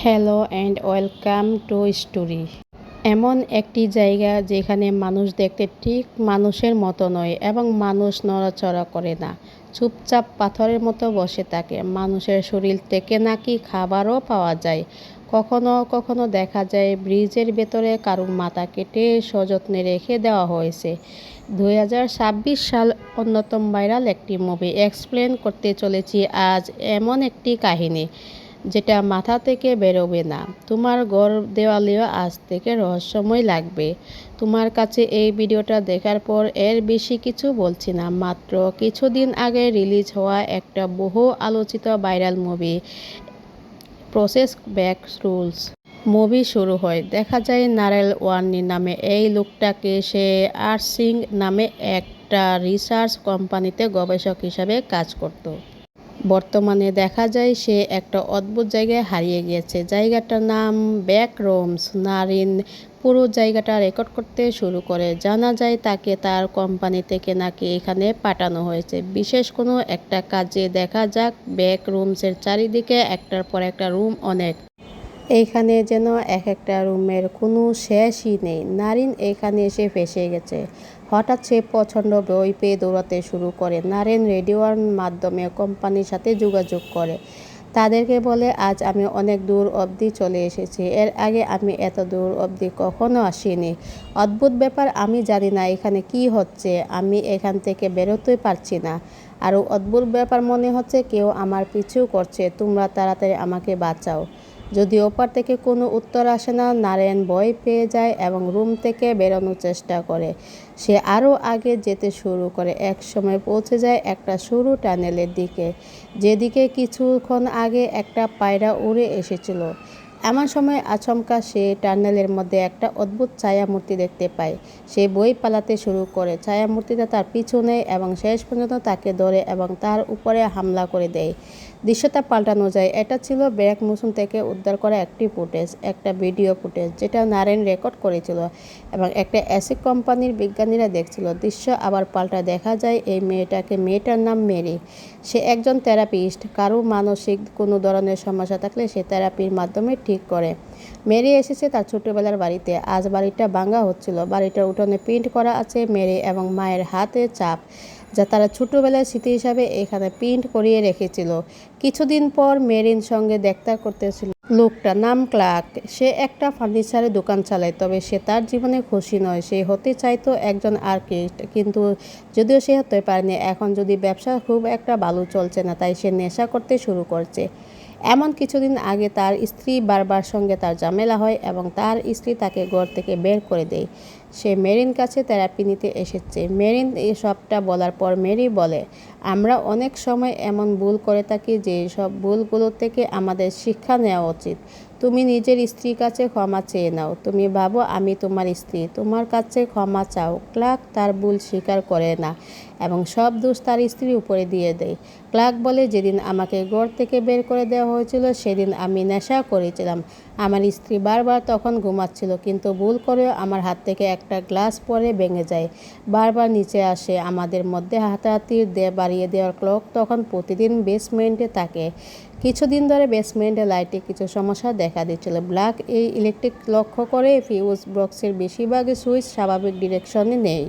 Hello and welcome to story. এমন একটি জায়গা যেখানে মানুষ দেখতে ঠিক মানুষের মতো নয় এবং মানুষ নড়াচড়া করে না, চুপচাপ পাথরের মতো বসে থাকে। মানুষের শরীর থেকে নাকি খাবারও পাওয়া যায়। কখনো কখনো দেখা যায় ব্রিজের ভেতরে কারুর মাথা কেটে সযত্নে রেখে দেওয়া হয়েছে। 2026 সাল অন্যতম ভাইরাল একটি মুভি এক্সপ্লেন করতে চলেছি আজ এমন একটি কাহিনী যেটা মাথা থেকে বেরোবে না। তোমার ঘর দেওয়ালেও আজ থেকে রহস্যময় লাগবে। তোমার কাছে এই ভিডিওটা দেখার পর এর বেশি কিছু বলছি না, মাত্র কিছুদিন আগে রিলিজ হওয়া একটা বহু আলোচিত viral movie process back rules. Movie শুরু হয়, দেখা যায় নারেল ওয়ার্নি নামে এই লোকটাকে। সে আর্টসিং নামে একটা রিসার্চ কোম্পানিতে গবেষক হিসাবে কাজ করত। বর্তমানে দেখা যায় সে একটা অদ্ভুত জায়গায় হারিয়ে গিয়েছে। জায়গাটার নাম ব্যাক রুমস। নারিন পুরো জায়গাটা রেকর্ড করতে শুরু করে। জানা যায় তাকে তার কোম্পানি থেকে নাকি এখানে পাঠানো হয়েছে বিশেষ কোনো একটা কাজে। দেখা যাক ব্যাক রুমসের চারিদিকে একটার পর একটা রুম অনেক। এইখানে যেন এক একটা রুমের কোনো শেষই নেই। নারিন এখানে এসে ফেঁসে গেছে। হঠাৎ সে প্রচণ্ড ভয় পেয়ে দৌড়াতে শুরু করে। নারিন রেডিওর মাধ্যমে কোম্পানির সাথে যোগাযোগ করে। তাদেরকে বলে, আজ আমি অনেক দূর অবধি চলে এসেছি। এর আগে আমি এত দূর অবধি কখনো আসিনি। অদ্ভুত ব্যাপার, আমি জানি না এখানে কি হচ্ছে। আমি এখান থেকে বেরোতে পারছি না। আরও অদ্ভুত ব্যাপার মনে হচ্ছে কেউ আমার পিছু করছে। তোমরা তাড়াতাড়ি আমাকে বাঁচাও। যদি ওপার থেকে কোনো উত্তর আসে না, নারায়ণ ভয় পেয়ে যায় এবং রুম থেকে বেরোনোর চেষ্টা করে। সে আরও আগে যেতে শুরু করে। এক সময় পৌঁছে যায় একটা সরু টানেলের দিকে, যেদিকে কিছুক্ষণ আগে একটা পায়রা উড়ে এসেছিল। এমন সময় আচমকা সে টানেলের মধ্যে একটা অদ্ভুত ছায়ামূর্তি দেখতে পায়। সে বই পালাতে শুরু করে। ছায়ামূর্তিটা তার পিছু নেয় এবং শেষ পর্যন্ত তাকে ধরে এবং তার উপরে হামলা করে দেয়। দৃশ্যটা পাল্টানো যায়। এটা ছিল ব্যাক মোশন থেকে উদ্ধার করা একটি ফুটেজ, একটা ভিডিও ফুটেজ যেটা নারায়ণ রেকর্ড করেছিল এবং একটা অ্যাসিড কোম্পানির বিজ্ঞানীরা দেখছিল। দৃশ্য আবার পাল্টা, দেখা যায় এই মেয়েটাকে। মেয়েটার নাম মেরি। সে একজন থেরাপিস্ট। কারো মানসিক কোনো ধরনের সমস্যা থাকলে সে থেরাপির মাধ্যমে ঠিক করে। মেরি এসেছে তার ছোটবেলার বাড়িতে। আজ বাড়িটা ভাঙা হচ্ছিল। বাড়িটার উঠোনে প্রিন্ট করা আছে মেরি এবং মায়ের হাতে ছাপ, যা তারা ছোটবেলার স্মৃতি হিসাবে এখানে প্রিন্ট করিয়ে রেখেছিল। কিছুদিন পর মেরির সঙ্গে দেখা করতেছিল লোকটার নাম ক্লার্ক। সে একটা ফার্নিচারের দোকান চালায়, তবে সে তার জীবনে খুশি নয়। সে হতে চাইতো একজন আর্টিস্ট, কিন্তু যদিও সে হতে পারেনি। এখন যদি ব্যবসা খুব একটা ভালো চলছে না, তাই সে নেশা করতে শুরু করছে। এমন কিছুদিন আগে তার স্ত্রী বারবার সঙ্গে তার ঝামেলা হয় এবং তার স্ত্রী তাকে ঘর থেকে বের করে দেয়। সে মেরিন কাছে থেরাপি নিতে এসেছে। মেরিন এই সবটা বলার পর মেরি বলে, আমরা অনেক সময় এমন ভুল করে থাকি যে সব ভুলগুলো থেকে আমাদের শিক্ষা নেওয়া উচিত। তুমি নিজের স্ত্রীর কাছে ক্ষমা চেয়ে নাও। তুমি ভাবো আমি তোমার স্ত্রী, তোমার কাছে ক্ষমা চাও। ক্লার্ক তার ভুল স্বীকার করে না এবং সব দোষ তার স্ত্রীর উপরে দিয়ে দেয়। ক্লার্ক বলে, যেদিন আমাকে ঘর থেকে বের করে দেওয়া হয়েছিল সেদিন আমি নেশা করেছিলাম। আমার স্ত্রী বারবার তখন ঘুমাচ্ছিল, কিন্তু ভুল করেও আমার হাত থেকে একটা গ্লাস পরে ভেঙে যায়। বারবার নিচে আসে। আমাদের মধ্যে হাতাহাতি বাড়িয়ে দেওয়ার ক্লক তখন প্রতিদিন বেসমেন্টে থাকে। কিছুদিন ধরে বেসমেন্টে লাইটে কিছু সমস্যা দেখা দিচ্ছিল। ব্ল্যাক এই ইলেকট্রিক লক্ষ্য করে ফিউজ বক্সের বেশিরভাগই সুইচ স্বাভাবিক ডিরেকশনে নেই।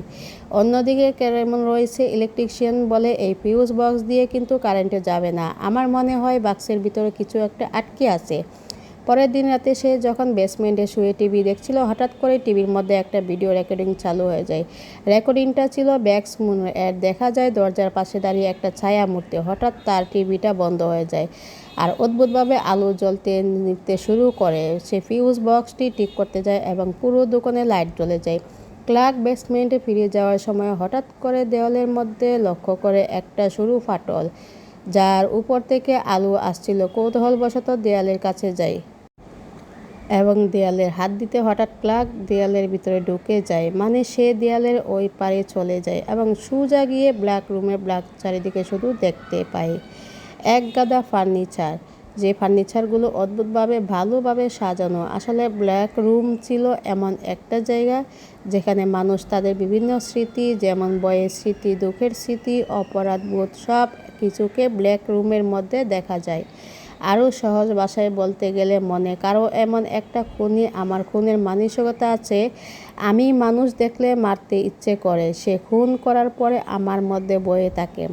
অন্যদিকে কেমন রয়েছে, ইলেকট্রিশিয়ান বলে এই ফিউজ বক্স দিয়ে কিন্তু কারেন্টে যাবে না। আমার মনে হয় বাক্সের ভিতরে কিছু একটা আটকে আছে। পরের দিন রাতে সে যখন বেসমেন্টে শুয়ে টিভি দেখছিল, হঠাৎ করে টিভির মধ্যে একটা ভিডিও রেকর্ডিং চালু হয়ে যায়। রেকর্ডিংটা ছিল ব্যাক্স মুন এর। দেখা যায় দরজার পাশে দাঁড়িয়ে একটা ছায়া মূর্তি। হঠাৎ তার টিভিটা বন্ধ হয়ে যায় আর অদ্ভুতভাবে আলো জ্বলতে নিতে শুরু করে। সে ফিউজ বক্সটি ঠিক করতে যায় এবং পুরো দোকানে লাইট জ্বলে যায়। ক্লার্ক বেসমেন্টে ফিরে যাওয়ার সময় হঠাৎ করে দেওয়ালের মধ্যে লক্ষ্য করে একটা সরু ফাটল, যার উপর থেকে আলো আসছিল। কৌতূহলবশত দেয়ালের কাছে যায় এবং দেয়ালে হাত দিতে হঠাৎ ক্লার্ক দেয়ালের ভিতরে ঢুকে যায়। মানে সে দেয়ালের ওই পারে চলে যায় এবং সোজা গিয়ে ব্ল্যাক রুমে ব্ল্যাক চারিদিকে শুধু দেখতে পায় এক গাদা ফার্নিচার, যে ফার্নিচারগুলো অদ্ভুতভাবে ভালোভাবে সাজানো। আসলে ব্ল্যাক রুম ছিল এমন একটা জায়গা যেখানে মানুষ তাদের বিভিন্ন স্মৃতি, যেমন ভয়ের স্মৃতি, দুঃখের স্মৃতি, অপরাধবোধ, সব কিছুকে ব্ল্যাক রুমের মধ্যে দেখা যায়। আরও সহজ ভাষায় বলতে গেলে মনে কারো এমন একটা খুনি আমার খুনের মানসিকতা আছে, আমি মানুষ দেখলে মারতে ইচ্ছে করে, সে খুন করার পরে আমার মধ্যে বয়ে থাকে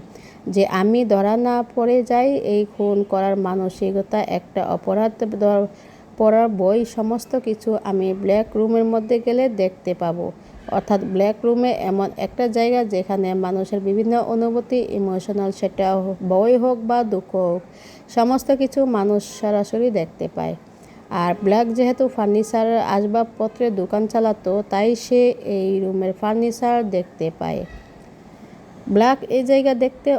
যে আমি ধরা না পড়ে যাই। এই খুন করার মানসিকতা একটা অপরাধ পড়ার বই, সমস্ত কিছু আমি ব্ল্যাক রুমের মধ্যে গেলে দেখতে পাবো। অর্থাৎ ব্ল্যাক রুমে এমন একটা জায়গা যেখানে মানুষের বিভিন্ন অনুভূতি, ইমোশনাল, সেটা বই হোক বা দুঃখ হোক, সমস্ত কিছু মানুষ সরাসরি দেখতে পায়। আর ব্ল্যাক যেহেতু ফার্নিচার আসবাবপত্রের দোকান চালাতো, তাই সে এই রুমের ফার্নিচার দেখতে পায়। ব্ল্যাক এই জায়গা দেখতে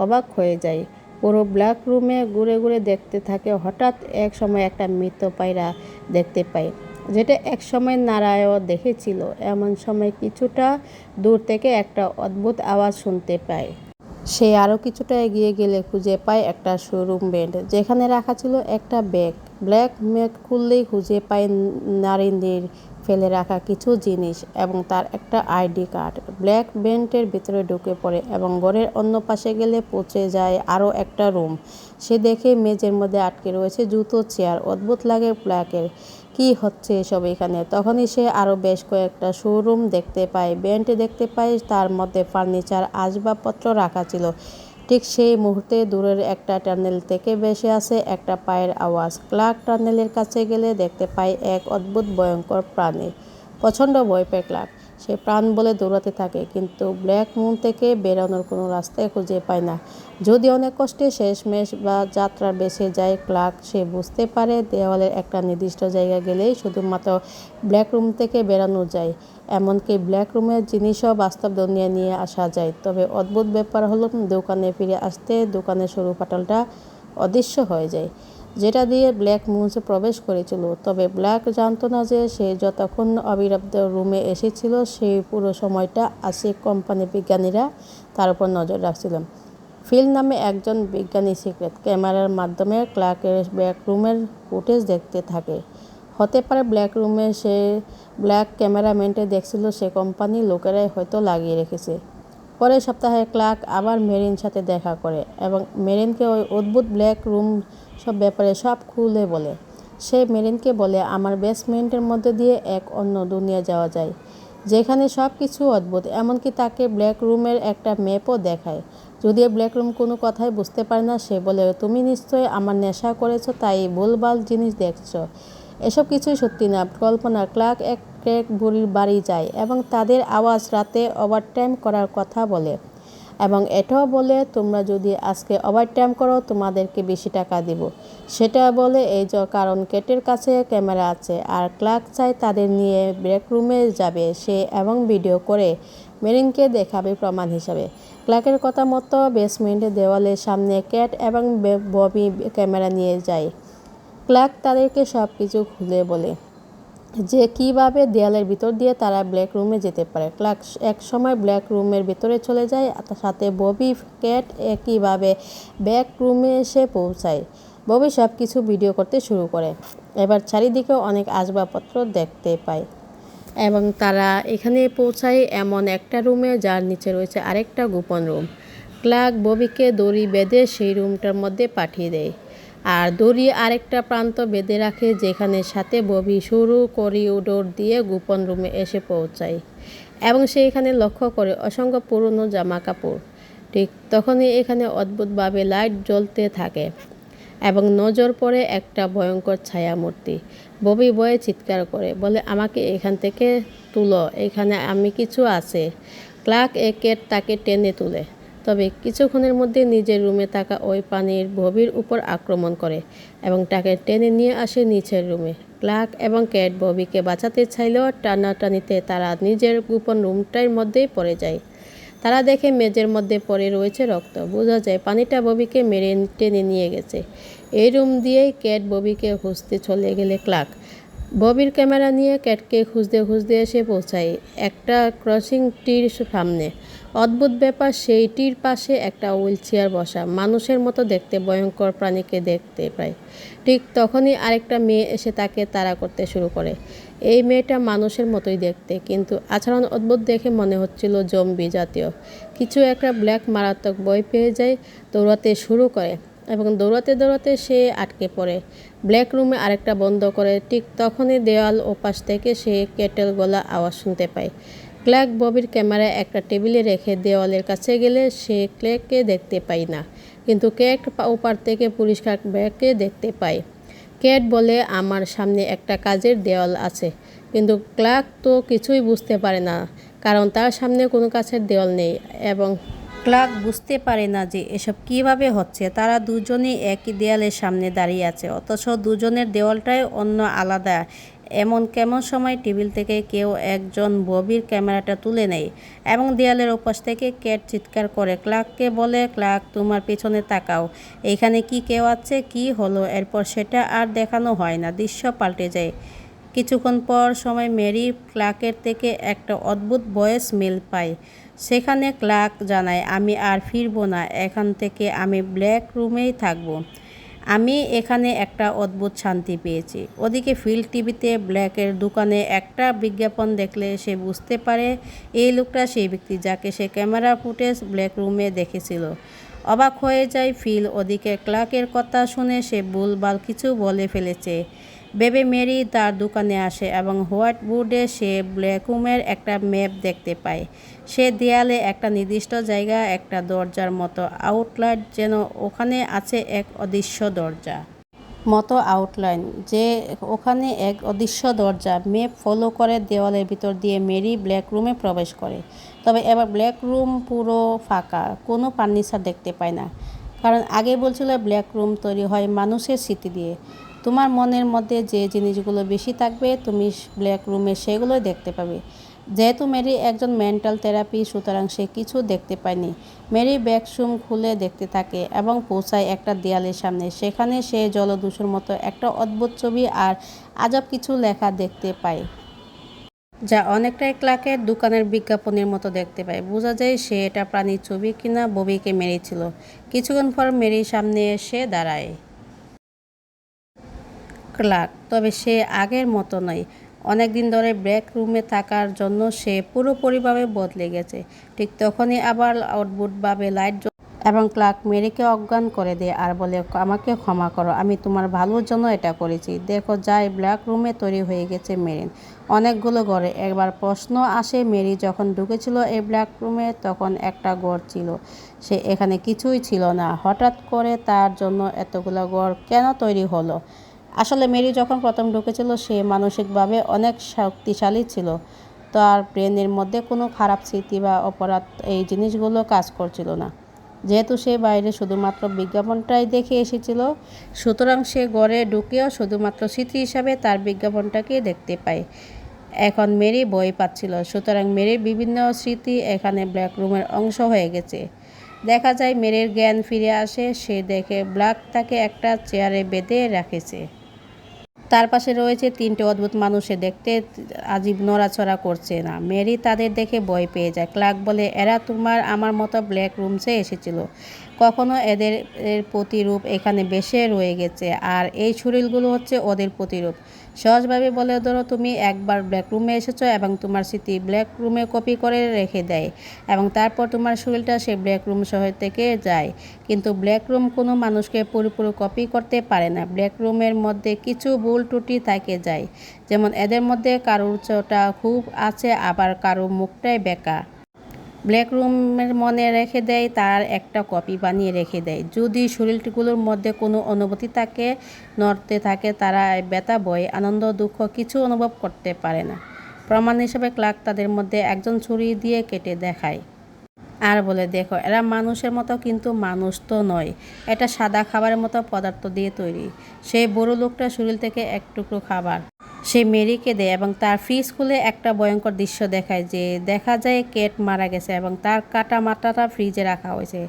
অবাক হয়ে যায়। পুরো ব্ল্যাক রুমে ঘুরে ঘুরে দেখতে থাকে। হঠাৎ এক সময় একটা মৃত পায়রা দেখতে পায়, যেটা এক সময় নারায়ও দেখেছিল। এমন সময় কিছুটা দূর থেকে একটা অদ্ভুত আওয়াজ শুনতে পায়। সে আরও কিছুটা এগিয়ে গেলে খুঁজে পায় একটা শোরুম বেড, যেখানে রাখা ছিল একটা ব্যাগ। ব্ল্যাক ব্যাগ খুললেই খুঁজে পায় নারীদের ফেলে রাখা কিছু জিনিস এবং তার একটা আইডি কার্ড। ব্ল্যাক বেন্টের ভিতরে ঢুকে পড়ে এবং ঘরের অন্য পাশে গেলে পৌঁছে যায় আরও একটা রুম। সে দেখে মেঝের মধ্যে আটকে রয়েছে জুতো, চেয়ার। অদ্ভুত লাগে ব্ল্যাকের, কি হচ্ছে এসব এখানে। তখনই সে আরও বেশ কয়েকটা শোরুম দেখতে পায়, বেন্ট দেখতে পায়, তার মধ্যে ফার্নিচার, আসবাবপত্র রাখা ছিল। ঠিক সেই মুহূর্তে দূরের একটা টানেল থেকে ভেসে আসে একটা পায়ের আওয়াজ। ক্লার্ক টানেলের কাছে গেলে দেখতে পায় এক অদ্ভুত ভয়ঙ্কর প্রাণী। প্রচণ্ড ভয় পায় ক্লার্ক। সে প্রাণ বলে দৌড়াতে থাকে, কিন্তু ব্ল্যাক মুন থেকে বেরোনোর কোনো রাস্তায় খুঁজে পায় না। যদি অনেক কষ্টে শেষমেশ যাত্রা বেঁচে যায় ক্লার্ক, সে বুঝতে পারে দেওয়ালের একটা নির্দিষ্ট জায়গা গেলেই শুধুমাত্র ব্ল্যাক রুম থেকে বেরানো যায়। এমনকি ব্ল্যাক রুমের জিনিসও বাস্তব দুনিয়া নিয়ে আসা যায়। তবে অদ্ভুত ব্যাপার হলো, দোকানে ফিরে আসতে দোকানের সরু ফাটলটা অদৃশ্য হয়ে যায়, যেটা দিয়ে ব্ল্যাক মুন্সে প্রবেশ করেছিল। তবে ব্ল্যাক জানতো না যে সে যতক্ষণ অবিরব্ধ রুমে এসেছিল, সেই পুরো সময়টা আশিক কোম্পানি বিজ্ঞানীরা তার উপর নজর রাখছিলেন। ফিল নামে একজন বিজ্ঞানী সিক্রেট ক্যামেরার মাধ্যমে ক্লার্কের ব্ল্যাক রুমের ফুটেজ দেখতে থাকে। হতে পারে ব্ল্যাক ক্যামেরাম্যানটা দেখছিল সে কোম্পানির লোকেরাই হয়তো লাগিয়ে রেখেছে। পরের সপ্তাহে ক্লার্ক আবার মেরিন সাথে দেখা করে এবং মেরিনকে ওই অদ্ভুত ব্ল্যাক রুম সব ব্যাপারে সব খুলে বলে। সে মেরিনকে বলে আমার বেসমেন্টের মধ্যে দিয়ে এক অন্য দুনিয়া যাওয়া যায়, যেখানে সব কিছু অদ্ভুত। এমনকি তাকে ব্ল্যাক রুমের একটা ম্যাপও দেখায়। যদিও ব্ল্যাক রুম কোনো কথাই বুঝতে পারে না, সে বলে তুমি নিশ্চয়ই আমার নেশা করেছো, তাই ভুলভাল জিনিস দেখছো। এসব কিছুই সত্যি না, কল্পনা। ক্লার্ক এক বুড়ির বাড়ি যায় এবং তাদের আওয়াজ রাতে ওভারটাইম করার কথা বলে এবং এটাও বলে তোমরা যদি আজকে ওভারটাইম করো তোমাদেরকে বেশি টাকা দিব। সেটা বলে কারণ কেটের কাছে ক্যামেরা আছে আর ক্লার্ক চায় তাদের নিয়ে ব্রেক রুমে যাবে সে এবং ভিডিও করে মেরিনকে দেখাবে প্রমাণ হিসাবে। ক্লার্কের কথা মতো বেসমেন্টের দেওয়ালের সামনে ক্যাট এবং ববি ক্যামেরা নিয়ে যায়। ক্লার্ক তাদেরকে সব কিছু খুলে বলে যে কিভাবে দেয়ালের ভিতর দিয়ে তারা ব্ল্যাক রুমে যেতে পারে। ক্লার্ক এক সময় ব্ল্যাক রুমের ভিতরে চলে যায়, সাথে ববি, ক্যাট একইভাবে ব্ল্যাক রুমে এসে পৌঁছায়। ববি সব কিছু ভিডিও করতে শুরু করে। এবার চারিদিকে অনেক আসবাবপত্র দেখতে পায় এবং তারা এখানে পৌঁছায় এমন একটা রুমে যার নিচে রয়েছে আরেকটা গোপন রুম। ক্লার্ক ববিকে দড়ি বেঁধে সেই রুমটার মধ্যে পাঠিয়ে দেয় আর দড়ি আরেকটা প্রান্ত বেঁধে রাখে, যেখানে সাথে ববি সরু করিডোর দিয়ে গোপন রুমে এসে পৌঁছায় এবং সে এখানে লক্ষ্য করে অসংখ্য পুরনো জামা কাপড়। ঠিক তখনই এখানে অদ্ভুতভাবে লাইট জ্বলতে থাকে এবং নজর পড়ে একটা ভয়ঙ্কর ছায়ামূর্তি। ববি ভয়ে চিৎকার করে বলে আমাকে এখান থেকে তুলো, এখানে আমি কিছু আছে। ক্লার্ক তাকে টেনে তুলে, তবে কিছুক্ষণের মধ্যে নিজের রুমে থাকা ওই প্রাণীর ববির উপর আক্রমণ করে এবং তাকে টেনে নিয়ে আসে নিচের রুমে। ক্লার্ক এবং ক্যাট ববিকে বাঁচাতে চাইলেও টানাটানিতে তারা নিজের গোপন রুমটার মধ্যেই পড়ে যায়। তারা দেখে মেঝের মধ্যে পড়ে রয়েছে রক্ত। বোঝা যায় পানিটা ববিকে মেরে টেনে নিয়ে গেছে। এই রুম দিয়েই ক্যাট ববিকে খুঁজতে চলে গেলে ক্লার্ক ববির ক্যামেরা নিয়ে ক্যাটকে খুঁজতে খুঁজতে এসে পৌঁছায় একটা ক্রসিং টির সামনে। অদ্ভুত ব্যাপার, সেই টির পাশে একটা হুইল চেয়ার বসা মানুষের মতো দেখতে ভয়ঙ্কর প্রাণীকে দেখতে পায়। ঠিক তখনই আরেকটা মেয়ে এসে তাকে তাড়া করতে শুরু করে। এই মেয়েটা মানুষের মতোই দেখতে, কিন্তু আচরণ অদ্ভুত দেখে মনে হচ্ছিল জম্বি জাতীয় কিছু একটা। ব্ল্যাক মারাত্মক ভয় পেয়ে যায়, দৌড়াতে শুরু করে এবং দৌড়াতে দৌড়াতে সে আটকে পড়ে। ব্ল্যাক রুমে আরেকটা বন্ধ করে। ঠিক তখনই দেওয়াল ওপাশ থেকে সে কেটেল গলা আওয়াজ শুনতে পায়। ক্লার্ক ববির ক্যামেরা একটা টেবিলে রেখে দেওয়ালের কাছে গেলে সে ক্লার্ককে দেখতে পায় না, কিন্তু ক্যাট ওপার থেকে পরিষ্কার ব্ল্যাককে দেখতে পায়। ক্যাট বলে, আমার সামনে একটা কাচের দেওয়াল আছে। কিন্তু ক্লার্ক তো কিছুই বুঝতে পারে না, কারণ তার সামনে কোনো কাচের দেওয়াল নেই এবং ক্লার্ক বুঝতে পারে না যে এসব কিভাবে হচ্ছে। তারা দুজনেই একই দেয়ালের সামনে দাঁড়িয়ে আছে, অথচ দুজনের দেওয়ালটাই অন্য আলাদা। কেমন সময় টেবিল থেকে কেউ একজন ববির ক্যামেরাটা তুলে নেয় এবং দেয়ালের ওপাশ থেকে ক্যাট চিৎকার করে ক্লার্ককে বলে, ক্লার্ক তোমার পেছনে তাকাও, এখানে কি কেউ আছে? কি হলো? এরপর সেটা আর দেখানো হয় না, দৃশ্য পাল্টে যায়। কিছুক্ষণ পর সময় মেরি ক্লার্কের থেকে একটা অদ্ভুত ভয়েস মেল পায়। সেখানে ক্লার্ক জানায়, আমি আর ফিরব না এখান থেকে, আমি ব্ল্যাক রুমেই থাকব। আমি এখানে একটা অদ্ভুত শান্তি পেয়েছি। ওদিকে ফিল্ড টিভিতে ব্ল্যাকের দোকানে একটা বিজ্ঞাপন দেখলে সে বুঝতে পারে এই লোকটা সেই ব্যক্তি যাকে সে ক্যামেরা ফুটেজ ব্ল্যাক রুমে দেখেছিল। অবাক হয়ে যায় ফিল। ওদিকে ক্লার্কের কথা শুনে সে ভুলভাল কিছু বলে ফেলেছে ভেবে মেরি তার দোকানে আসে এবং হোয়াইট বোর্ডে সে ব্ল্যাক রুমের একটা ম্যাপ দেখতে পায়। সে দেয়ালে একটা নির্দিষ্ট জায়গা, একটা দরজার মতো আউটলাইন, যেন ওখানে আছে এক অদৃশ্য দরজা মতো আউটলাইন, যে ওখানে এক অদৃশ্য দরজা। ম্যাপ ফলো করে দেওয়ালের ভিতর দিয়ে মেরি ব্ল্যাক রুমে প্রবেশ করে। তবে এবার ব্ল্যাক রুম পুরো ফাঁকা, কোনো ফার্নিচার দেখতে পায় না, কারণ আগে বলছিল ব্ল্যাক রুম তৈরি হয় মানুষের স্মৃতি দিয়ে। তোমার মনের মধ্যে যে জিনিসগুলো বেশি থাকবে তুমি ব্ল্যাক রুমে সেগুলোই দেখতে পাবে। যেহেতু মেরি একজন মেন্টাল থেরাপি, সুতরাং সে কিছু দেখতে পায়নি। মেরি ব্যাগরুম খুলে দেখতে থাকে এবং পৌঁছায় একটা দেয়ালের সামনে। সেখানে সে জলদস্যুর মতো একটা অদ্ভুত ছবি আর আজব কিছু লেখা দেখতে পায়, যা অনেকটাই ক্লার্কের দোকানের বিজ্ঞাপনের মতো দেখতে পায়। বোঝা যায় সে এটা প্রাণীর ছবি কিনা ববিকে মেরেছিল। কিছুক্ষণ পর মেরির সামনে এসে দাঁড়ায় ক্লার্ক, তবে সে আগের মতো নয়। অনেক দিন ধরে ব্ল্যাক রুমে থাকার জন্য সে পুরোপুরিভাবে বদলে গেছে। ঠিক তখনই আবার অদ্ভুতভাবে লাইট এবং ক্লার্ক মেরিকে অজ্ঞান করে দেয় আর বলে, আমাকে ক্ষমা করো, আমি তোমার ভালোর জন্য এটা করেছি। দেখো যাই ব্ল্যাক রুমে তৈরি হয়ে গেছে মেরিন অনেকগুলো ঘরে। একবার প্রশ্ন আসে, মেরি যখন ঢুকেছিল এই ব্ল্যাক রুমে তখন একটা ঘর ছিল, সে এখানে কিছুই ছিল না। হঠাৎ করে তার জন্য এতগুলো ঘর কেন তৈরি হলো? আসলে মেরি যখন প্রথম ঢুকেছিল সে মানসিকভাবে অনেক শক্তিশালী ছিল। তার ব্রেনের মধ্যে কোনো খারাপ স্মৃতি বা অপরাধ এই জিনিসগুলো কাজ করছিল না। যেহেতু সে বাইরে শুধুমাত্র বিজ্ঞাপনটাই দেখে এসেছিল, সুতরাং সে ঘরে ঢুকেও শুধুমাত্র স্মৃতি হিসাবে তার বিজ্ঞাপনটাকে দেখতে পায়। এখন মেরি ভয় পাচ্ছিল, সুতরাং মেরির বিভিন্ন স্মৃতি এখানে ব্ল্যাক রুমের অংশ হয়ে গেছে। দেখা যায় মেরির জ্ঞান ফিরে আসে। সে দেখে ব্ল্যাক তাকে একটা চেয়ারে বেঁধে রেখেছে। তার পাশে রয়েছে তিনটে অদ্ভুত মানুষ, দেখতে আজীব, নড়াচড়া করছে না। মেরি তাদের দেখে ভয় পেয়ে যায়। ক্লার্ক বলে, এরা আমার মতো ব্ল্যাক রুমসে এসেছিল, কখনো এদের প্রতিরূপ এখানে বেশে রয়ে গেছে, আর এই শরীরগুলো হচ্ছে ওদের প্রতিরূপ। সহজভাবে বলে, ধরো তুমি একবার ব্ল্যাক রুমে এসেছো এবং তোমার স্মৃতি ব্ল্যাক রুমে কপি করে রেখে দেয় এবং তারপর তোমার শরীরটা সে ব্ল্যাক রুম শহর থেকে যায়। কিন্তু ব্ল্যাক রুম কোনো মানুষকে পুরোপুরি কপি করতে পারে না। ব্ল্যাক রুমের মধ্যে কিছু ভুল ত্রুটি থেকে যায়, যেমন এদের মধ্যে কারোর চোটা খুব আছে, আবার কারোর মুখটাই বেঁকা। ব্ল্যাক রুমের মনে রেখে দেয়, তার একটা কপি বানিয়ে রেখে দেয়। যদি শরীরগুলোর মধ্যে কোনো অনুভূতি থাকে, নড়তে থাকে, তারা ব্যথা, ভয়, আনন্দ, দুঃখ কিছু অনুভব করতে পারে না। প্রমাণ হিসেবে ক্লার্ক তাদের মধ্যে একজন ছুরি দিয়ে কেটে দেখায় আর বলে, দেখো এরা মানুষের মতো, কিন্তু মানুষ তো নয়, এটা সাদা খাবারের মতো পদার্থ দিয়ে তৈরি। সেই বড় লোকটার শরীর থেকে এক টুকরো খাবার সে মেরিকে দেয় এবং তার ফ্রিজ খুলে একটা ভয়ঙ্কর দৃশ্য দেখায়, যে দেখা যায় কেট মারা গেছে এবং তার কাটা মাথাটা ফ্রিজে রাখা হয়েছে।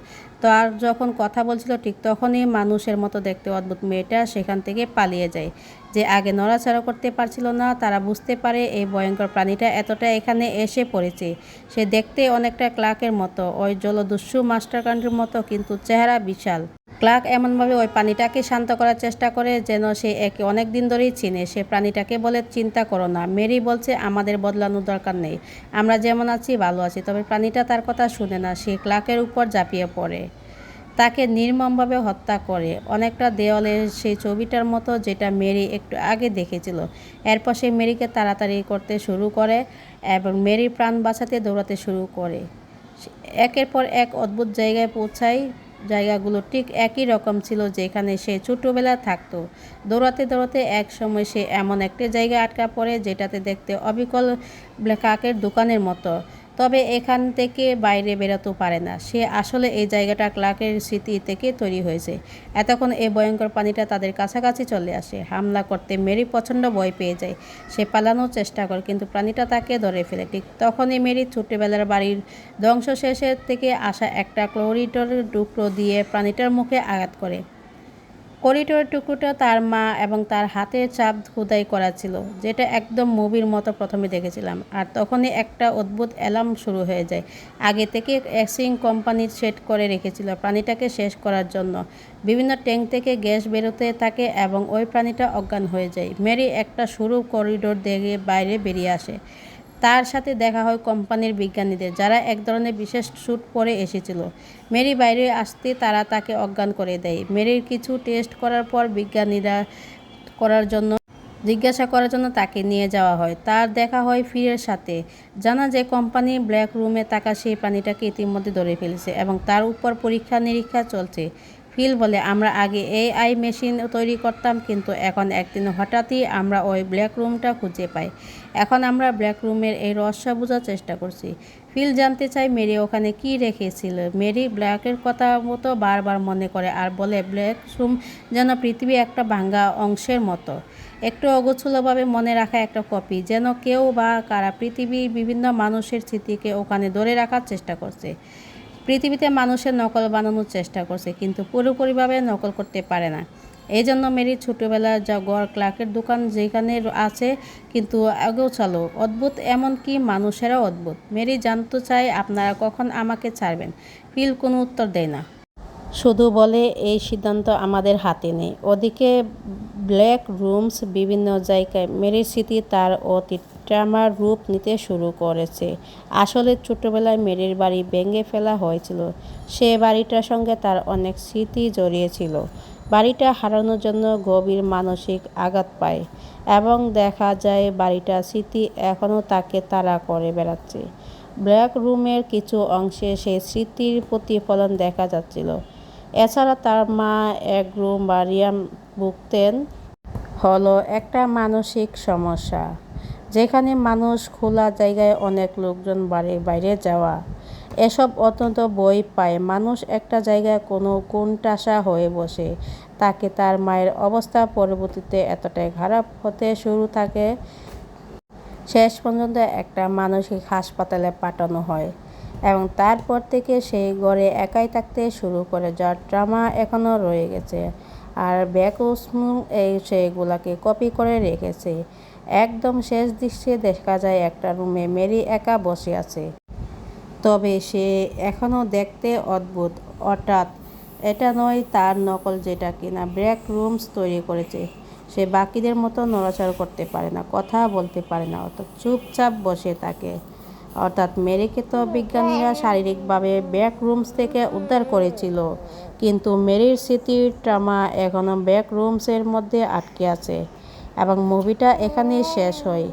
তো আর যখন কথা বলছিল ঠিক তখনই মানুষের মতো দেখতে অদ্ভুত মেয়েটা সেখান থেকে পালিয়ে যায়। যে আগে নড়াচড়া করতে পারছিল না, তারা বুঝতে পারে এই ভয়ঙ্কর প্রাণীটা এতটা এখানে এসে পড়েছে। সে দেখতে অনেকটা ক্লার্কের মতো, ওই জলদস্যু মাস্টারকান্ডের মতো, কিন্তু চেহারা বিশাল। ক্লার্ক এমনভাবে ওই প্রাণীটাকে শান্ত করার চেষ্টা করে যেন সে একে অনেক দিন ধরেই চিনে। সে প্রাণীটাকে বলে, চিন্তা করো না। মেরি বলছে, আমাদের বদলানোর দরকার নেই, আমরা যেমন আছি ভালো আছি। তবে প্রাণীটা তার কথা শুনে না, সে ক্লার্কের উপর ঝাঁপিয়ে পড়ে। তাকে নির্মমভাবে হত্যা করে, অনেকটা দেওয়ালের সেই ছবিটার মতো যেটা মেরি একটু আগে দেখেছিল। এরপর সে মেরিকে তাড়াতাড়ি করতে শুরু করে এবং মেরির প্রাণ বাঁচাতে দৌড়াতে শুরু করে। একের পর এক অদ্ভুত জায়গায় পৌঁছায়। জায়গাগুলো ঠিক একই রকম ছিল যেখানে সে ছোটোবেলা থাকতো। দৌড়াতে দৌড়াতে এক সময় সে এমন একটি জায়গায় আটকা পড়ে যেটাতে দেখতে অবিকল কাকের দোকানের মতো, তবে এখান থেকে বাইরে বেরোতে পারে না। সে আসলে এই জায়গাটা ক্লার্কের স্মৃতি থেকে তৈরি হয়েছে। এতক্ষণ এই ভয়ঙ্কর প্রাণীটা তাদের কাছাকাছি চলে আসে। হামলা করতে মেরি প্রচণ্ড ভয় পেয়ে যায়। সে পালানোর চেষ্টা করে, কিন্তু প্রাণীটা তাকে ধরে ফেলে। ঠিক তখনই মেরি ছোট্টবেলার বাড়ির ধ্বংসশেষের থেকে আসা একটা করিডোরের টুকরো দিয়ে প্রাণীটার মুখে আঘাত করে। করিডোরের টুকরোটা তার মা এবং তার হাতের ছাপ খোদাই করা ছিল, যেটা একদম মুভির মতো প্রথমে দেখেছিলাম। আর তখনই একটা অদ্ভুত অ্যালার্ম শুরু হয়ে যায়। আগে থেকে অ্যাক্সিং কোম্পানি সেট করে রেখেছিল প্রাণীটাকে শেষ করার জন্য। বিভিন্ন ট্যাঙ্ক থেকে গ্যাস বেরোতে থাকে এবং ওই প্রাণীটা অজ্ঞান হয়ে যায়। মেরি একটা সরু করিডোর দিয়ে বাইরে বেরিয়ে আসে। তার সাথে দেখা হয় কোম্পানির বিজ্ঞানীদের, যারা এক ধরনের বিশেষ স্যুট পরে এসেছিল। মেরি বাইরে আসতে তারা তাকে অজ্ঞান করে দেয়। মেরির কিছু টেস্ট করার পর বিজ্ঞানীরা জিজ্ঞাসা করার জন্য তাকে নিয়ে যাওয়া হয়। তার দেখা হয় ফিরের সাথে। জানা যায় কোম্পানির ব্ল্যাক রুমে থাকা সেই প্রাণীটাকে ইতিমধ্যে ধরে ফেলেছে এবং তার উপর পরীক্ষা নিরীক্ষা চলছে। ফিল বলে, আমরা আগে AI মেশিন তৈরি করতাম, কিন্তু এখন একদিন হঠাৎই আমরা ওই ব্ল্যাক রুমটা খুঁজে পাই। এখন আমরা ব্ল্যাক রুমের এই রহস্য বোঝার চেষ্টা করছি। ফিল জানতে চায় মেরি ওখানে কি রেখেছিল। মেরি ব্ল্যাকের কথা মতো বারবার মনে করে আর বলে, ব্ল্যাক রুম যেন পৃথিবী একটা ভাঙা অংশের মতো, একটু অগোছালোভাবে মনে রাখা একটা কপি, যেন কেউ বা কারা পৃথিবীর বিভিন্ন মানুষের স্মৃতিকে ওখানে ধরে রাখার চেষ্টা করছে। পৃথিবীতে মানুষের নকল বানানোর চেষ্টা করছে, কিন্তু পুরোপুরিভাবে নকল করতে পারে না। এই জন্য মেরির ছোটোবেলার যা গড় ক্লার্কের দোকান যেখানে আছে, কিন্তু অগোছালো, অদ্ভুত, এমনকি মানুষেরাও অদ্ভুত। মেরি জানতে চায়, আপনারা কখন আমাকে ছাড়বেন? ফিল কোনো উত্তর দেয় না, শুধু বলে, এই সিদ্ধান্ত আমাদের হাতে নেই। ওদিকে ব্ল্যাক রুমস বিভিন্ন জায়গায় মেরির স্মৃতি তার অতীত ট্রমার রূপ নিতে শুরু করেছে। আসলে ছোটবেলায় মেরির বাড়ি ভেঙে ফেলা হয়েছিল। সে বাড়িটার সঙ্গে তার অনেক স্মৃতি জড়িয়েছিল। বাড়িটা হারানোর জন্য গভীর মানসিক আঘাত পায় এবং দেখা যায় বাড়িটার স্মৃতি এখনও তাকে তাড়া করে বেড়াচ্ছে। ব্ল্যাক রুমের কিছু অংশে সেই স্মৃতির প্রতিফলন দেখা যাচ্ছিল। এছাড়া তার মা এক রুম বারিয়াম ভুগতেন হলো একটা মানসিক সমস্যা, যেখানে মানুষ খোলা জায়গায় অনেক লোকজন বাড়ির বাইরে যাওয়া এসব অত্যন্ত ভয় পায়। মানুষ একটা জায়গায় কোনো কোণঠাসা হয়ে বসে থাকে। তার মায়ের অবস্থা পরবর্তীতে এতটাই খারাপ হতে শুরু থাকে, শেষ পর্যন্ত একটা মানসিক হাসপাতালে পাঠানো হয় এবং তারপর থেকে সেই ঘরে একাই থাকতে শুরু করে, যার ট্রমা এখনও রয়ে গেছে। আর ব্যাকউসম সেইগুলোকে কপি করে রেখেছে। একদম শেষ দৃশ্যে দেখা যায় একটা রুমে মেরি একা বসে আছে, তবে সে এখনও দেখতে অদ্ভুত। অর্থাৎ এটা নয় তার নকল, যেটা কিনা ব্ল্যাক রুমস তৈরি করেছে। সে বাকিদের মতো নড়াচড়া করতে পারে না, কথা বলতে পারে না, অর্থাৎ চুপচাপ বসে থাকে। অর্থাৎ মেরিকে তো বিজ্ঞানীরা শারীরিকভাবে ব্ল্যাক রুমস থেকে উদ্ধার করেছিল, কিন্তু মেরির স্মৃতির ট্রমা এখনও ব্ল্যাক রুমসের মধ্যে আটকে আছে এবং মুভিটা এখানেই শেষ হয়।